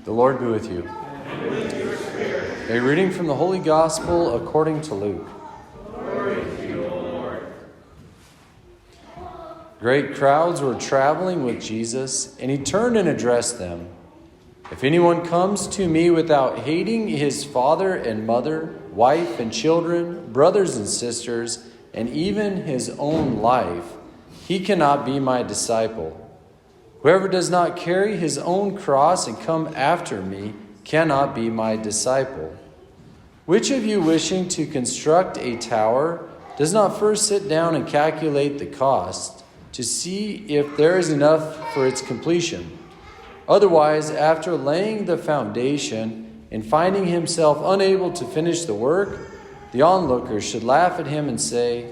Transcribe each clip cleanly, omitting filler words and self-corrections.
The Lord be with you. And with your spirit. A reading from the Holy Gospel according to Luke. Glory to you, O Lord. Great crowds were traveling with Jesus, and he turned and addressed them. If anyone comes to me without hating his father and mother, wife and children, brothers and sisters, and even his own life, he cannot be my disciple. Whoever does not carry his own cross and come after me cannot be my disciple. Which of you wishing to construct a tower does not first sit down and calculate the cost to see if there is enough for its completion? Otherwise, after laying the foundation and finding himself unable to finish the work, the onlookers should laugh at him and say,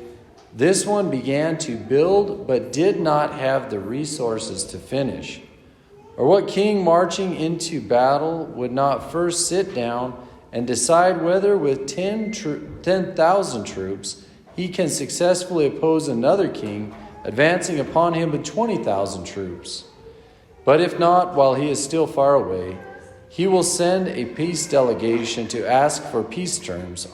"This one began to build but did not have the resources to finish." Or what king marching into battle would not first sit down and decide whether with 10,000 troops he can successfully oppose another king advancing upon him with 20,000 troops? But if not, while he is still far away, he will send a peace delegation to ask for peace terms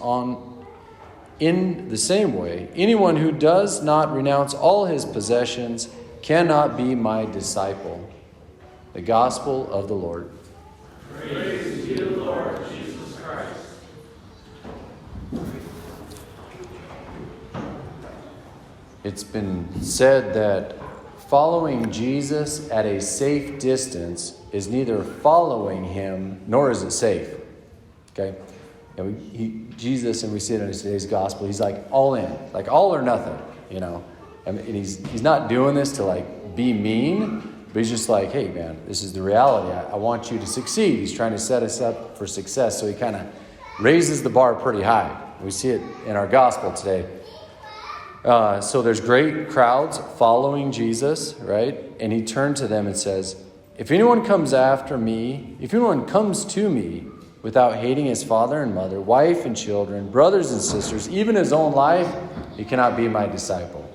in the same way, anyone who does not renounce all his possessions cannot be my disciple. The Gospel of the Lord. Praise to you, Lord Jesus Christ. It's been said that following Jesus at a safe distance is neither following him nor is it safe. Okay? And Jesus, and we see it in today's gospel, he's like all in, like all or nothing, you know. And he's not doing this to like be mean, but he's just like, hey man, this is the reality. I want you to succeed. He's trying to set us up for success. So he kind of raises the bar pretty high. We see it in our gospel today. So there's great crowds following Jesus, right? And he turned to them and says, if anyone comes to me without hating his father and mother, wife and children, brothers and sisters, even his own life, he cannot be my disciple.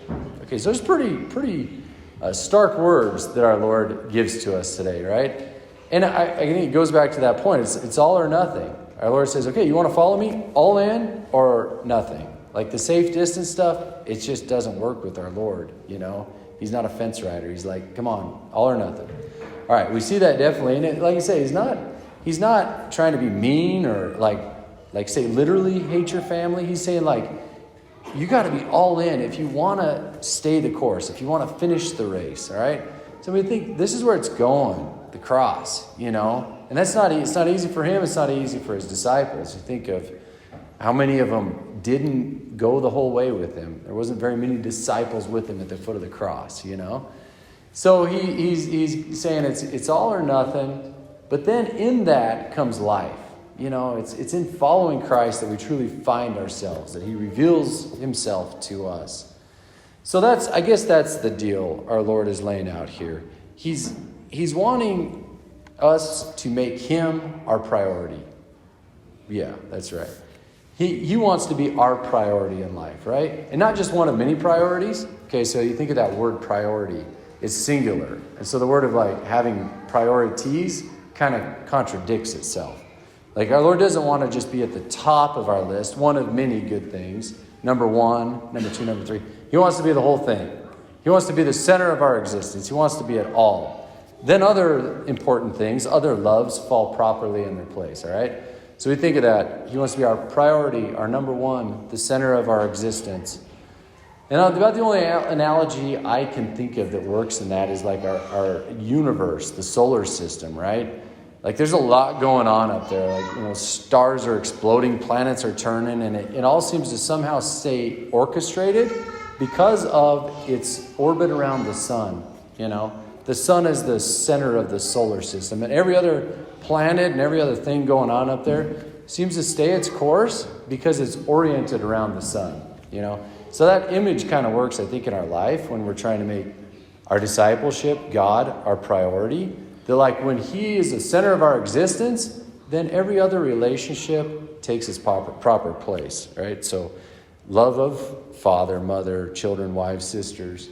Okay, so there's pretty stark words that our Lord gives to us today, right? And I think it goes back to that point. It's all or nothing. Our Lord says, okay, you want to follow me? All in or nothing? Like the safe distance stuff, it just doesn't work with our Lord, you know? He's not a fence rider. He's like, come on, all or nothing. All right, we see that definitely. And like I say, He's not trying to be mean or like say literally hate your family. He's saying like, you got to be all in if you want to stay the course, if you want to finish the race, all right? So we think this is where it's going, the cross, you know? And it's not easy for him. It's not easy for his disciples. You think of how many of them didn't go the whole way with him. There wasn't very many disciples with him at the foot of the cross, you know? So he's saying it's all or nothing. But then in that comes life. You know, it's in following Christ that we truly find ourselves, that he reveals himself to us. So I guess that's the deal our Lord is laying out here. He's wanting us to make him our priority. Yeah, that's right. He wants to be our priority in life, right? And not just one of many priorities. Okay, so you think of that word priority. It's singular. And so the word of like having priorities kind of contradicts itself. Like our Lord doesn't want to just be at the top of our list, one of many good things. Number one, number two, number three. He wants to be the whole thing. He wants to be the center of our existence. He wants to be it all. Then other important things, other loves fall properly in their place, all right? So we think of that. He wants to be our priority, our number one, the center of our existence. And about the only analogy I can think of that works in that is like our universe, the solar system, right? Like there's a lot going on up there. Like, you know, stars are exploding, planets are turning, and it all seems to somehow stay orchestrated because of its orbit around the sun, you know? The sun is the center of the solar system, and every other planet and every other thing going on up there seems to stay its course because it's oriented around the sun, you know? So that image kind of works, I think, in our life when we're trying to make our discipleship, God, our priority. That like when he is the center of our existence, then every other relationship takes its proper place, right? So love of father, mother, children, wives, sisters,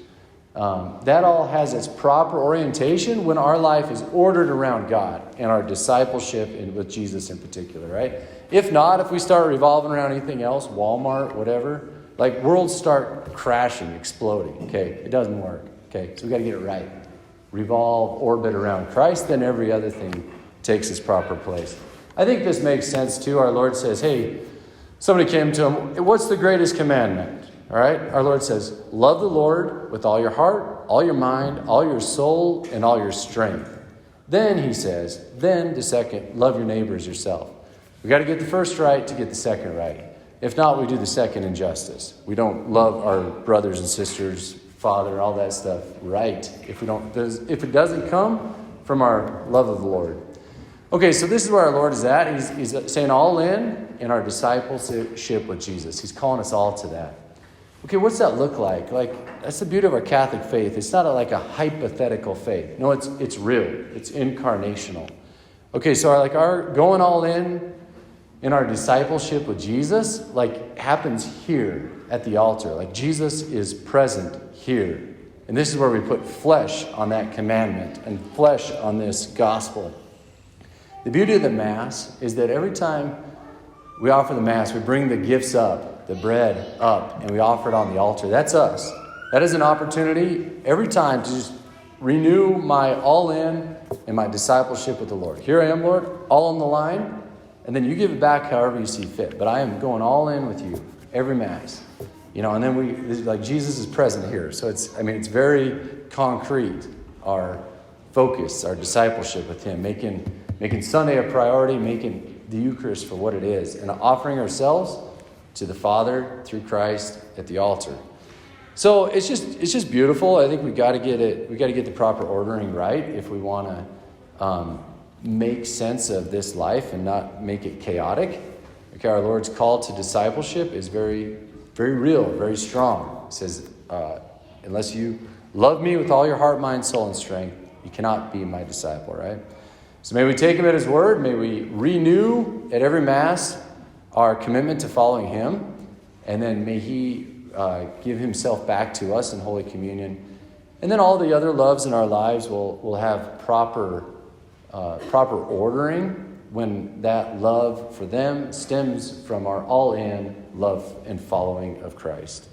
That all has its proper orientation when our life is ordered around God and our discipleship with Jesus in particular, right? If not, if we start revolving around anything else, Walmart, whatever, like worlds start crashing, exploding. Okay, it doesn't work. Okay, so we got to get it right. Revolve, orbit around Christ, then every other thing takes its proper place. I think this makes sense too. Our Lord says, hey, somebody came to him, what's the greatest commandment? All right, our Lord says, love the Lord with all your heart, all your mind, all your soul, and all your strength. Then he says, then the second, love your neighbors yourself. We got to get the first right to get the second right. If not, we do the second injustice. We don't love our brothers and sisters, Father, all that stuff right if it doesn't come from our love of the Lord. Okay, so this is where our Lord is at. He's saying all in our discipleship with Jesus. He's calling us all to that. Okay, what's that look like? Like, that's the beauty of our Catholic faith. It's not like a hypothetical faith. No, it's real. It's incarnational. Okay, so our going all in our discipleship with Jesus, like, happens here at the altar. Like, Jesus is present here. And this is where we put flesh on that commandment and flesh on this gospel. The beauty of the Mass is that every time we offer the Mass, we bring the gifts up, the bread up, and we offer it on the altar. That's us. That is an opportunity every time to just renew my all in and my discipleship with the Lord. Here I am, Lord, all on the line, and then you give it back however you see fit. But I am going all in with you every Mass. And then Jesus is present here. So it's very concrete, our focus, our discipleship with him, making Sunday a priority, making the Eucharist for what it is, and offering ourselves to the Father through Christ at the altar. So it's just beautiful. I think we got to get it. We got to get the proper ordering right if we want to make sense of this life and not make it chaotic. Okay, our Lord's call to discipleship is very, very real, very strong. It says, unless you love me with all your heart, mind, soul, and strength, you cannot be my disciple, right? So may we take him at his word. May we renew at every Mass our commitment to following him. And then may he give himself back to us in Holy Communion. And then all the other loves in our lives will have proper ordering when that love for them stems from our all-in love and following of Christ.